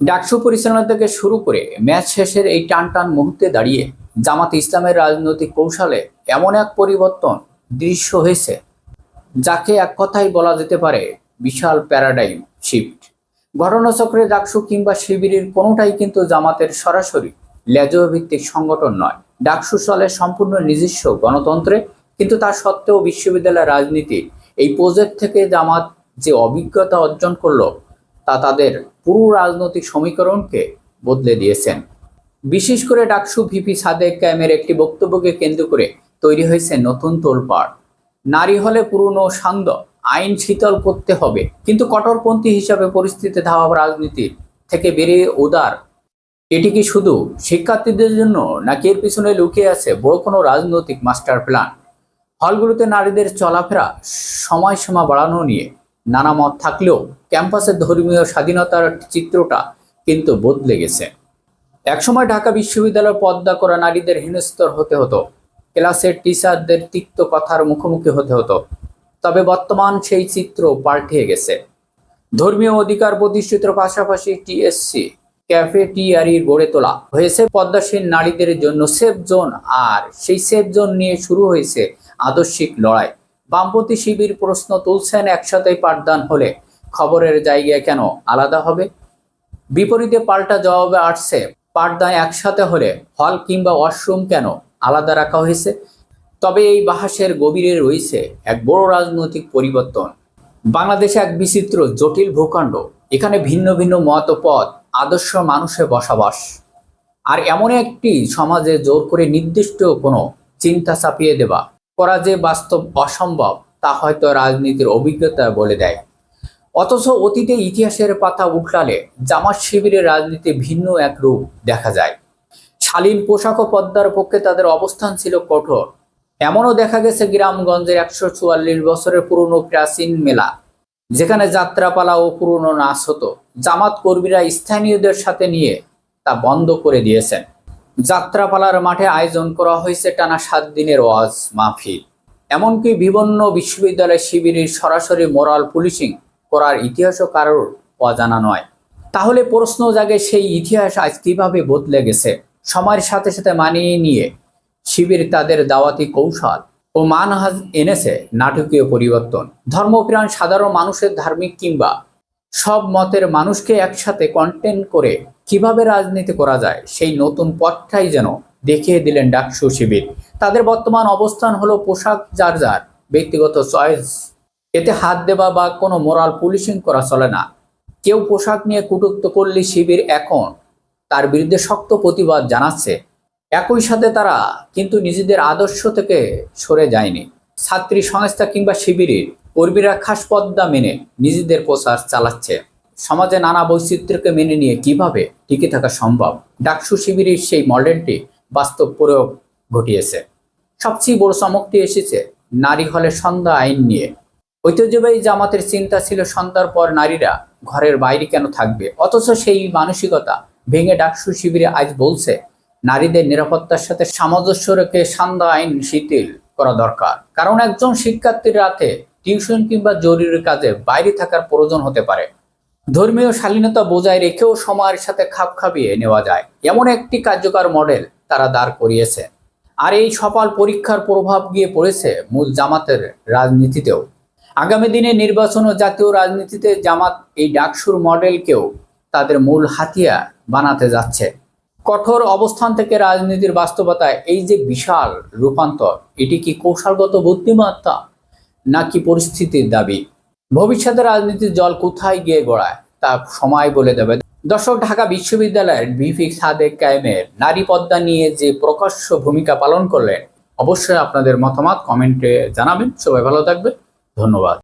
ডাকসু পরিচালনা থেকে শুরু করে ম্যাচ শেষের এই টানটান মুহূর্তে দাঁড়িয়ে জামাত ইসলামের রাজনৈতিক কৌশলে এমন এক পরিবর্তন দৃশ্য হয়েছে, যাকে এক কথাই বলা যেতে পারে বিশাল প্যারাডাইম শিফট। ঘটনাচক্রে ডাকসু কিংবা শিবিরের কোনোটাই কিন্তু জামাতের সরাসরি লেজুয়া ভিত্তিক সংগঠন নয়। ডাকসু চলে সম্পূর্ণ নিজস্ব গণতন্ত্রে, কিন্তু তা সত্ত্বেও বিশ্ববিদ্যালয় রাজনীতি এই প্রজেক্ট থেকে জামাত যে অভিজ্ঞতা অর্জন করলো, তা তাদের পুরো রাজনৈতিক সমীকরণকে বদলে দিয়েছেন। বিশেষ করে ডাকসু ভিপি সাদেক কায়েমের একটি বক্তব্যকে কেন্দ্র করে তৈরি হয়েছে নতুন তোলপাড়। নারী হলে পুরনো সান্দ, আইন শীতল করতে হবে, কিন্তু কট্টরপন্থী হিসাবে পরিস্থিতি ধাওয়া রাজনীতির থেকে বেরিয়ে উদার। এটি কি শুধু শিক্ষার্থীদের জন্য, নাকি এর পিছনে লুকিয়ে আছে বড় কোনো রাজনৈতিক মাস্টার প্ল্যান? হলগুলোতে নারীদের চলাফেরা, সময়সীমা বাড়ানো নিয়ে নানা মত থাকলেও ক্যাম্পাসের ধর্মীয় স্বাধীনতার চিত্রটা কিন্তু বদলে গেছে। একসময় ঢাকা বিশ্ববিদ্যালয়ে পর্দা করা নারীদের হেনস্তর হতে হতো, ক্লাসের টিচারদের তিক্ত কথার মুখোমুখি হতে হতো। তবে বর্তমান সেই চিত্র পাল্টে গেছে। ধর্মীয় অধিকার প্রতিষ্ঠিতের পাশাপাশি টিএসসি ক্যাফেটিয়ারি গড়ে তোলা হয়েছে পর্দাসীন নারীদের জন্য সেফ জোন, আর সেই সেফ জোন নিয়ে শুরু হয়েছে আদর্শিক লড়াই। বামপন্থী শিবির প্রশ্ন তুলছেন, একসাথে পাঠদান হলে খবরের জায়গায় কেন আলাদা হবে? বিপরীতে পাল্টা জবাবে আসছে, পাঠদান একসাথে হলে হল কিংবা ওয়াশরুম কেন আলাদা রাখা হয়েছে? তবে এই বাহাসের গভীরে রয়েছে এক বড় রাজনৈতিক পরিবর্তন। বাংলাদেশে এক বিচিত্র জটিল ভূখণ্ড, এখানে ভিন্ন ভিন্ন মতপথ, আদর্শ মানুষের বসবাস। আর এমন একটি সমাজে জোর করে নির্দিষ্ট কোনো চিন্তা চাপিয়ে দেওয়া করা যে বাস্তব অসম্ভব, তা হয়তো রাজনীতির অভিজ্ঞতা বলে দেয়। অথচ অতীতে ইতিহাসের পাতা উল্টালে জামাত শিবিরের রাজনীতি ভিন্ন এক রূপ দেখা যায়। শালীন পোশাক ও পদ্মার পক্ষে তাদের অবস্থান ছিল কঠোর। এমনও দেখা গেছে গ্রামগঞ্জের 144 বছরের পুরনো প্রাচীন মেলা, যেখানে যাত্রাপালা ও পুরনো নাচ হতো, জামাত কর্মীরা স্থানীয়দের সাথে নিয়ে তা বন্ধ করে দিয়েছেন। যাত্রাপালার মাঠে আয়োজন করা হয়েছে টানা 7 দিনের ওয়াজ মাহফিল। এমনকি বিভিন্ন বিশ্ববিদ্যালয় শিবিরের সরাসরি মোরাল পুলিশিং করার ইতিহাসও কারোর অজানা নয়। তাহলে প্রশ্ন জাগে, সেই ইতিহাস আজ কিভাবে বদলে গেছে? সময়ের সাথে সাথে মানিয়ে নিয়ে শিবির তাদের দাওয়াতি কৌশল ও মানহাজ এনেছে নাটকীয় পরিবর্তন। ধর্মপ্রাণ সাধারণ মানুষের ধার্মিক কিংবা সব মতের মানুষকে একসাথে কন্টেন্ট করে কিভাবে রাজনীতি করা যায়, সেই নতুন পথটাই যেন দেখিয়ে দিলেন ডাকসু শিবির। তাদের বর্তমান অবস্থান হলো পোশাক যার যার ব্যক্তিগত চয়েস, এতে হাত দেওয়া বা কোনো মোরাল পুলিশিং করা চলে না। কেউ পোশাক নিয়ে কটূক্তি করলে শিবির এখন তার বিরুদ্ধে শক্ত প্রতিবাদ জানাচ্ছে। একই সাথে তারা কিন্তু নিজেদের আদর্শ থেকে সরে যায়নি। ছাত্রী সংস্থা কিংবা শিবিরের কর্মীরা খাস পদ্মা মেনে নিজেদের প্রচার চালাচ্ছে। সমাজে নানা বৈচিত্র্যকে মেনে নিয়ে কিভাবে টিকে থাকা সম্ভব, ডাকসু শিবিরের সেই মডেলটি বাস্তব প্রয়োগ ঘটিয়েছে। সবচেয়ে বড় চমকটি এসেছে নারী হলে সন্ধ্যা আইন নিয়ে। ঐতিহ্যবাহী জামাতের চিন্তা ছিল সন্ধ্যার পর নারীরা ঘরের বাইরে কেন থাকবে, অথচ সেই মানসিকতা ভেঙে ডাকসু শিবিরে আজ বলছে নারীদের নিরাপত্তার সাথে সামঞ্জস্য রেখে সন্ধ্যা আইন শিথিল করা দরকার। কারণ একজন শিক্ষার্থীর রাতে টিউশন কিংবা জরুরি কাজে বাইরে থাকার প্রয়োজন হতে পারে। ধর্মীয় শালীনতা বজায় রেখেও সময়ের সাথে খাপ খাপিয়ে নেওয়া যায়, এমন একটি কার্যকর মডেল তারা দাঁড় করিয়েছে। আর এই সফল পরীক্ষার প্রভাব গিয়ে পড়েছে মূল জামাতের রাজনীতিতেও। আগামী দিনে নির্বাচন ও জাতীয় রাজনীতিতে জামাত এই ডাকসুর মডেলকেও তাদের মূল হাতিয়ার বানাতে যাচ্ছে। কঠোর অবস্থান থেকে রাজনীতির বাস্তবতায় এই যে বিশাল রূপান্তর, এটি কি কৌশলগত বুদ্ধিমত্তা নাকি পরিস্থিতির দাবি? ভবিষ্যতে রাজনীতির জল কোথায় গিয়ে গড়ায় তা সময় বলে দেবে। দর্শক, ঢাকা বিশ্ববিদ্যালয়ের ভিপি সাদেক কায়েমের নারী পদ্মা নিয়ে যে প্রকাশ্য ভূমিকা পালন করলেন, অবশ্যই আপনাদের মতামত কমেন্টে জানাবেন। সবাই ভালো থাকবে, ধন্যবাদ।